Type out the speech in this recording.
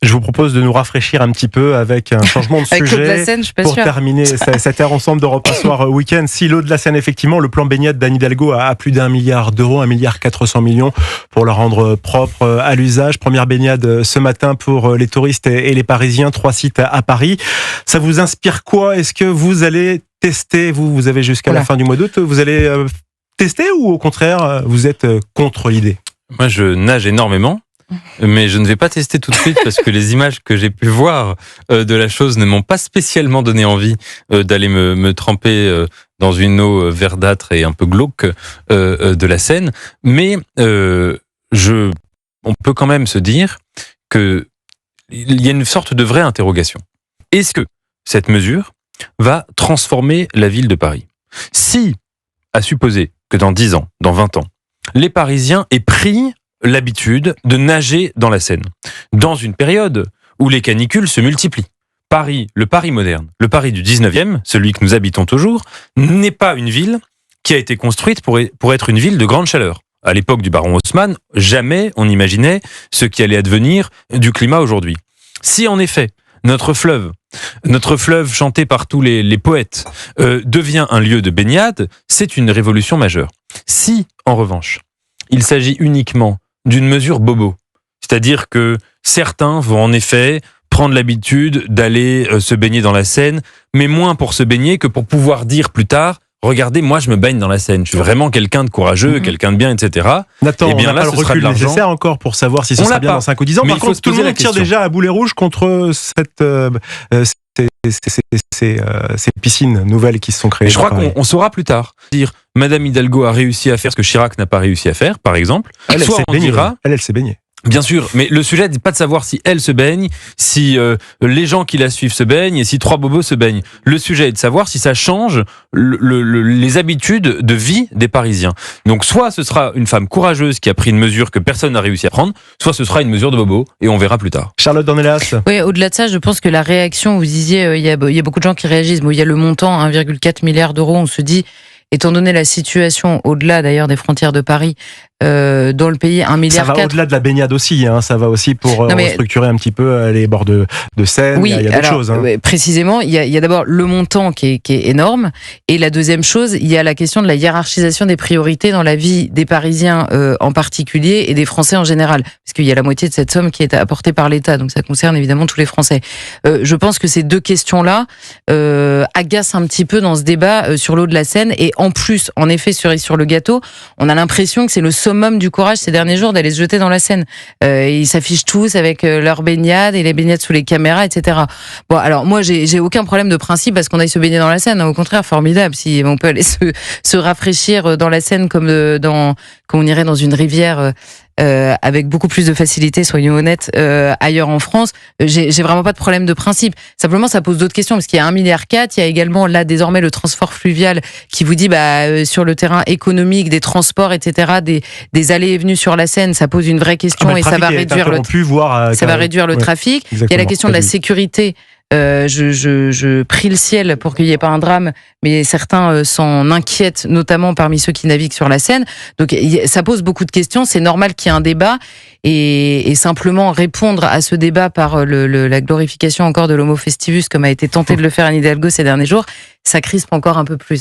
Je vous propose de nous rafraîchir un petit peu avec un changement de avec sujet l'eau de la Seine, je suis pas pour sûre. terminer cette heure ensemble d'Europe Soir Week-end. Si l'eau de la Seine, effectivement, le plan baignade d'Anne Hidalgo a plus d'1 milliard d'euros, 1,4 milliard pour le rendre propre à l'usage. Première baignade ce matin pour les touristes et les Parisiens, 3 sites à Paris. Ça vous inspire quoi? Est-ce que vous allez tester, vous avez jusqu'à la fin du mois d'août, vous allez tester ou au contraire, vous êtes contre l'idée? Moi, je nage énormément. Mais je ne vais pas tester tout de suite parce que les images que j'ai pu voir de la chose ne m'ont pas spécialement donné envie d'aller me tremper dans une eau verdâtre et un peu glauque de la Seine. Mais on peut quand même se dire qu'il y a une sorte de vraie interrogation. Est-ce que cette mesure va transformer la ville de Paris? Si, à supposer que dans 10 ans, dans 20 ans, les Parisiens aient pris l'habitude de nager dans la Seine, dans une période où les canicules se multiplient. Paris, le Paris moderne, le Paris du 19e, celui que nous habitons toujours, n'est pas une ville qui a été construite pour être une ville de grande chaleur. À l'époque du baron Haussmann, jamais on imaginait ce qui allait advenir du climat aujourd'hui. Si en effet, notre fleuve chanté par tous les poètes, devient un lieu de baignade, c'est une révolution majeure. Si, en revanche, il s'agit uniquement d'une mesure bobo. C'est-à-dire que certains vont en effet prendre l'habitude d'aller se baigner dans la Seine, mais moins pour se baigner que pour pouvoir dire plus tard « Regardez, moi je me baigne dans la Seine, je suis vraiment quelqu'un de courageux, quelqu'un de bien, etc. » Nathan, Eh bien, on n'a pas le recul nécessaire encore pour savoir si ce sera bien dans 5 ou 10 ans. Mais Par contre, tout le monde tire déjà à boulet rouge contre ces piscines nouvelles qui se sont créées. Je crois qu'on saura plus tard. Dire Madame Hidalgo a réussi à faire ce que Chirac n'a pas réussi à faire, par exemple. Elle Soit on dira, elle s'est baignée. Bien sûr, mais le sujet n'est pas de savoir si elle se baigne, si les gens qui la suivent se baignent et si 3 bobos se baignent. Le sujet est de savoir si ça change les habitudes de vie des Parisiens. Donc soit ce sera une femme courageuse qui a pris une mesure que personne n'a réussi à prendre, soit ce sera une mesure de bobo et on verra plus tard. Charlotte Dornelas. Oui, au-delà de ça, je pense que la réaction, vous disiez, il y a beaucoup de gens qui réagissent. Bon, il y a le montant, 1,4 milliard d'euros, on se dit, étant donné la situation, au-delà d'ailleurs des frontières de Paris, dans le pays, 1,4 milliard. Ça va au-delà de la baignade aussi, hein. Ça va aussi pour restructurer un petit peu les bords de Seine. Oui, il y a d'autres choses. Hein. Précisément, il y a d'abord le montant qui est énorme, et la deuxième chose, il y a la question de la hiérarchisation des priorités dans la vie des Parisiens en particulier et des Français en général, parce qu'il y a la moitié de cette somme qui est apportée par l'État, donc ça concerne évidemment tous les Français. Je pense que ces deux questions-là agacent un petit peu dans ce débat sur l'eau de la Seine, et en plus, en effet, sur le gâteau, on a l'impression que c'est le summum du courage ces derniers jours d'aller se jeter dans la Seine. Ils s'affichent tous avec leurs baignades et les baignades sous les caméras, etc. Bon, alors moi, j'ai aucun problème de principe parce qu'on aille se baigner dans la Seine. Au contraire, formidable. Si on peut aller se rafraîchir dans la Seine comme on irait dans une rivière avec beaucoup plus de facilité, soyons honnêtes, ailleurs en France, j'ai vraiment pas de problème de principe. Simplement, ça pose d'autres questions parce qu'il y a 1,4 milliard, il y a également là désormais le transport fluvial qui vous dit sur le terrain économique, des transports, etc., des allées et venues sur la Seine, ça pose une vraie question et ça va réduire le trafic. Il y a la question de la sécurité. Je prie le ciel pour qu'il n'y ait pas un drame, mais certains s'en inquiètent, notamment parmi ceux qui naviguent sur la Seine. Donc ça pose beaucoup de questions, c'est normal qu'il y ait un débat, et simplement répondre à ce débat par la glorification encore de l'homo festivus, comme a été tenté de le faire Anne Hidalgo ces derniers jours, ça crispe encore un peu plus.